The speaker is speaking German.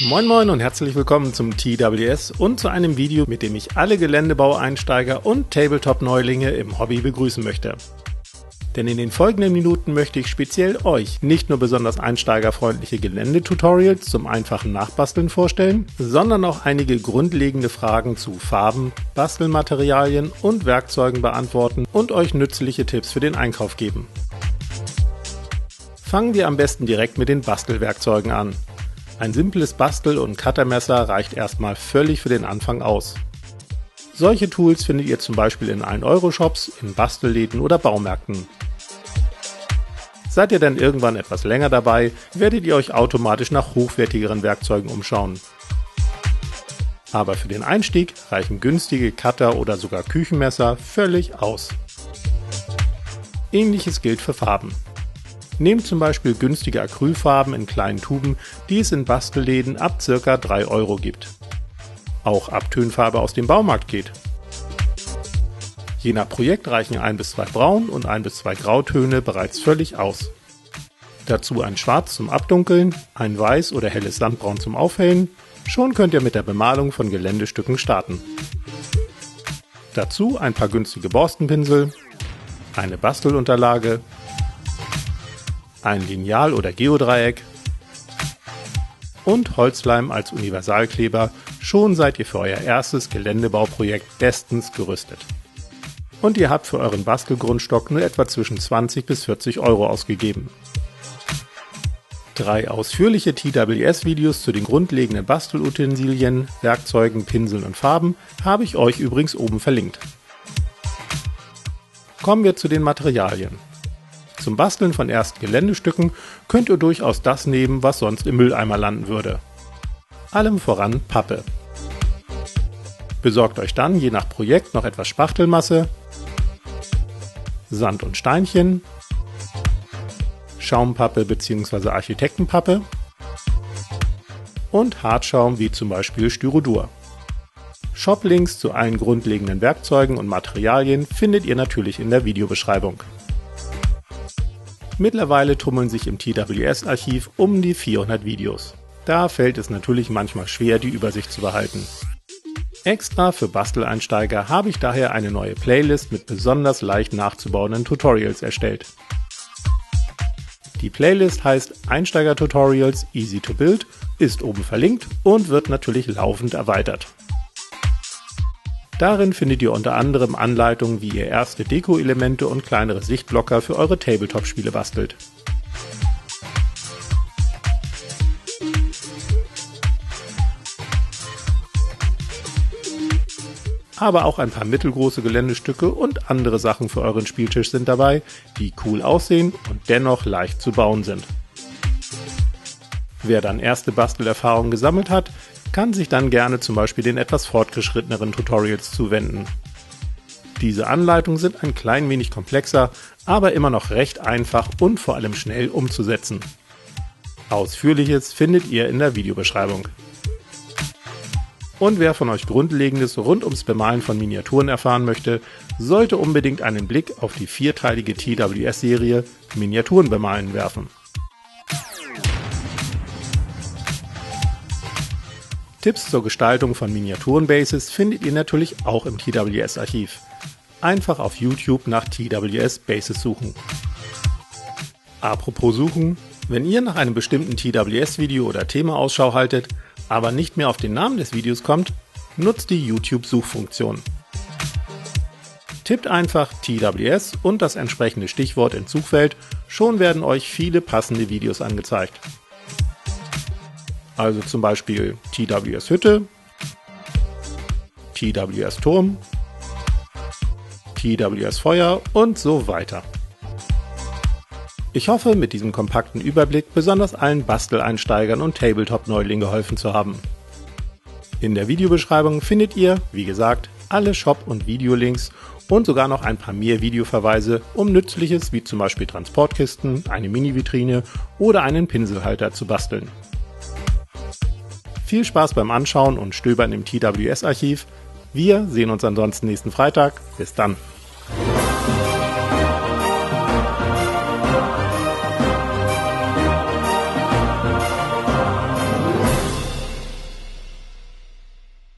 Moin Moin und herzlich willkommen zum TWS und zu einem Video, mit dem ich alle Geländebau-Einsteiger und Tabletop-Neulinge im Hobby begrüßen möchte. Denn in den folgenden Minuten möchte ich speziell euch nicht nur besonders einsteigerfreundliche Geländetutorials zum einfachen Nachbasteln vorstellen, sondern auch einige grundlegende Fragen zu Farben, Bastelmaterialien und Werkzeugen beantworten und euch nützliche Tipps für den Einkauf geben. Fangen wir am besten direkt mit den Bastelwerkzeugen an. Ein simples Bastel- und Cuttermesser reicht erstmal völlig für den Anfang aus. Solche Tools findet ihr zum Beispiel in 1-Euro-Shops, in Bastelläden oder Baumärkten. Seid ihr dann irgendwann etwas länger dabei, werdet ihr euch automatisch nach hochwertigeren Werkzeugen umschauen. Aber für den Einstieg reichen günstige Cutter oder sogar Küchenmesser völlig aus. Ähnliches gilt für Farben. Nehmt zum Beispiel günstige Acrylfarben in kleinen Tuben, die es in Bastelläden ab ca. 3 Euro gibt. Auch Abtönfarbe aus dem Baumarkt geht. Je nach Projekt reichen 1 bis 2 Braun- und 1 bis 2 Grautöne bereits völlig aus. Dazu ein Schwarz zum Abdunkeln, ein Weiß oder helles Sandbraun zum Aufhellen, schon könnt ihr mit der Bemalung von Geländestücken starten. Dazu ein paar günstige Borstenpinsel, eine Bastelunterlage, ein Lineal oder Geodreieck und Holzleim als Universalkleber, schon seid ihr für euer erstes Geländebauprojekt bestens gerüstet. Und ihr habt für euren Bastelgrundstock nur etwa zwischen 20 bis 40 Euro ausgegeben. 3 ausführliche TWS-Videos zu den grundlegenden Bastelutensilien, Werkzeugen, Pinseln und Farben habe ich euch übrigens oben verlinkt. Kommen wir zu den Materialien. Zum Basteln von ersten Geländestücken könnt ihr durchaus das nehmen, was sonst im Mülleimer landen würde. Allem voran Pappe. Besorgt euch dann je nach Projekt noch etwas Spachtelmasse, Sand und Steinchen, Schaumpappe bzw. Architektenpappe und Hartschaum wie zum Beispiel Styrodur. Shoplinks zu allen grundlegenden Werkzeugen und Materialien findet ihr natürlich in der Videobeschreibung. Mittlerweile tummeln sich im TWS-Archiv um die 400 Videos. Da fällt es natürlich manchmal schwer, die Übersicht zu behalten. Extra für Basteleinsteiger habe ich daher eine neue Playlist mit besonders leicht nachzubauenden Tutorials erstellt. Die Playlist heißt Einsteiger-Tutorials Easy to Build, ist oben verlinkt und wird natürlich laufend erweitert. Darin findet ihr unter anderem Anleitungen, wie ihr erste Deko-Elemente und kleinere Sichtblocker für eure Tabletop-Spiele bastelt. Aber auch ein paar mittelgroße Geländestücke und andere Sachen für euren Spieltisch sind dabei, die cool aussehen und dennoch leicht zu bauen sind. Wer dann erste Bastelerfahrungen gesammelt hat, kann sich dann gerne zum Beispiel den etwas fortgeschritteneren Tutorials zuwenden. Diese Anleitungen sind ein klein wenig komplexer, aber immer noch recht einfach und vor allem schnell umzusetzen. Ausführliches findet ihr in der Videobeschreibung. Und wer von euch Grundlegendes rund ums Bemalen von Miniaturen erfahren möchte, sollte unbedingt einen Blick auf die 4-teilige TWS-Serie Miniaturen bemalen werfen. Tipps zur Gestaltung von Miniaturenbases findet ihr natürlich auch im TWS-Archiv. Einfach auf YouTube nach TWS Bases suchen. Apropos suchen, wenn ihr nach einem bestimmten TWS-Video oder Thema Ausschau haltet, aber nicht mehr auf den Namen des Videos kommt, nutzt die YouTube-Suchfunktion. Tippt einfach TWS und das entsprechende Stichwort ins Suchfeld, schon werden euch viele passende Videos angezeigt. Also zum Beispiel TWS Hütte, TWS Turm, TWS Feuer und so weiter. Ich hoffe, mit diesem kompakten Überblick besonders allen Basteleinsteigern und Tabletop-Neulingen geholfen zu haben. In der Videobeschreibung findet ihr, wie gesagt, alle Shop- und Videolinks und sogar noch ein paar mehr Videoverweise, um Nützliches wie zum Beispiel Transportkisten, eine Mini-Vitrine oder einen Pinselhalter zu basteln. Viel Spaß beim Anschauen und Stöbern im TWS-Archiv. Wir sehen uns ansonsten nächsten Freitag. Bis dann!